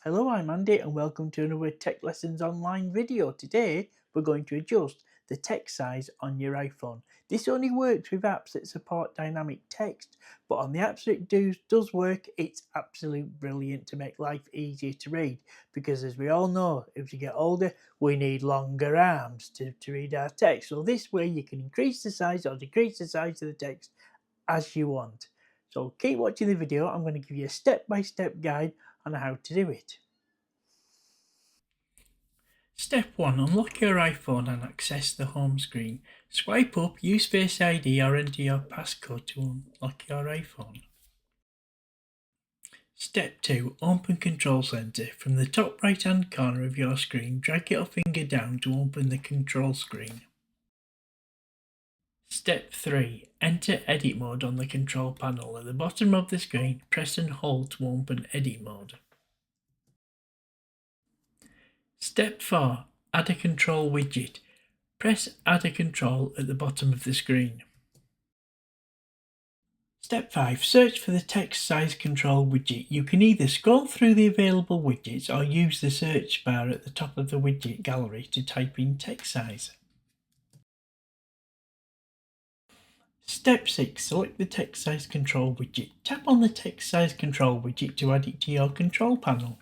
Hello, I'm Andy and welcome to another Tech Lessons Online video. Today we're going to adjust the text size on your iPhone. This only works with apps that support dynamic text, but on the apps that does work, it's absolutely brilliant to make life easier to read, because as we all know, as we get older, we need longer arms to read our text. So this way you can increase the size or decrease the size of the text as you want. So keep watching the video. I'm going to give you a step-by-step guide on how to do it. Step 1. Unlock your iPhone and access the home screen. Swipe up, use Face ID or enter your passcode to unlock your iPhone. Step 2. Open Control Center. From the top right hand corner of your screen, drag your finger down to open the control screen. Step 3. Enter Edit Mode on the control panel. At the bottom of the screen, press and hold to open Edit Mode. Step 4. Add a control widget. Press Add a control at the bottom of the screen. Step 5. Search for the text size control widget. You can either scroll through the available widgets or use the search bar at the top of the widget gallery to type in text size. Step 6. Select the text size control widget. Tap on the text size control widget to add it to your control panel.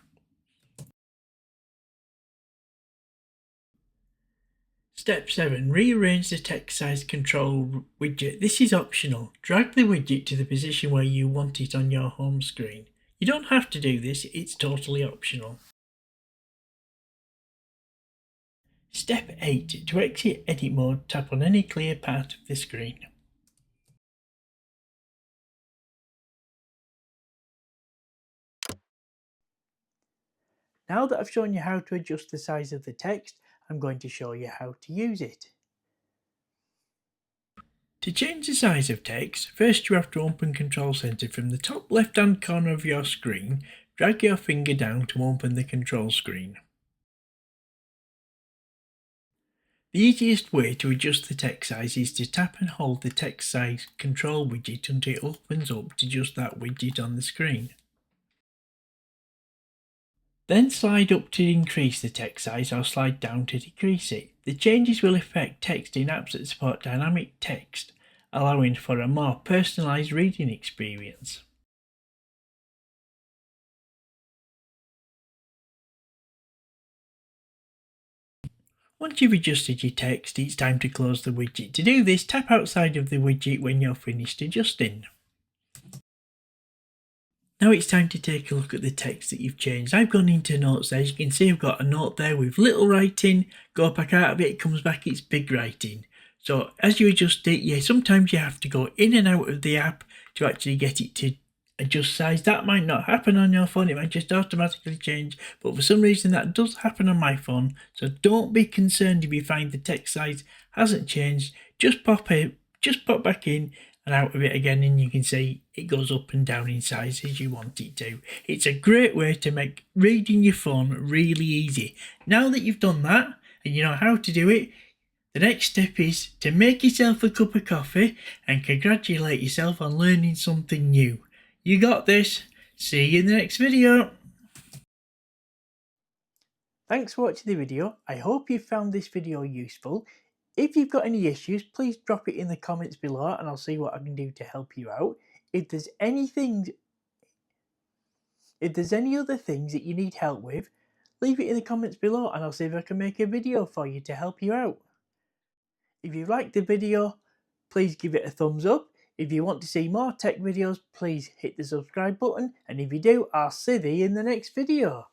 Step 7. Rearrange the text size control widget. This is optional. Drag the widget to the position where you want it on your home screen. You don't have to do this, it's totally optional. Step 8. To exit edit mode, tap on any clear part of the screen. Now that I've shown you how to adjust the size of the text, I'm going to show you how to use it. To change the size of text, first you have to open Control Center. From the top left hand corner of your screen, drag your finger down to open the control screen. The easiest way to adjust the text size is to tap and hold the text size control widget until it opens up to just that widget on the screen. Then slide up to increase the text size or slide down to decrease it. The changes will affect text in apps that support dynamic text, allowing for a more personalised reading experience. Once you've adjusted your text, it's time to close the widget. To do this, tap outside of the widget when you're finished adjusting. Now it's time to take a look at the text that you've changed. I've gone into notes there. As you can see, I've got a note there with little writing. Go back out of it, it comes back, it's big writing. So as you adjust it, sometimes you have to go in and out of the app to actually get it to adjust size. That might not happen on your phone, it might just automatically change, but for some reason that does happen on my phone. So don't be concerned if you find the text size hasn't changed. Just pop back in and out of it again, and you can see it goes up and down in size as you want it to. It's a great way to make reading your phone really easy. Now that you've done that and you know how to do it, the next step is to make yourself a cup of coffee and congratulate yourself on learning something new. You got this. See you in the next video. Thanks for watching the video. I hope you found this video useful. If you've got any issues, please drop it in the comments below and I'll see what I can do to help you out. If there's any other things that you need help with, leave it in the comments below and I'll see if I can make a video for you to help you out. If you liked the video, please give it a thumbs up. If you want to see more tech videos, please hit the subscribe button, and if you do, I'll see you in the next video.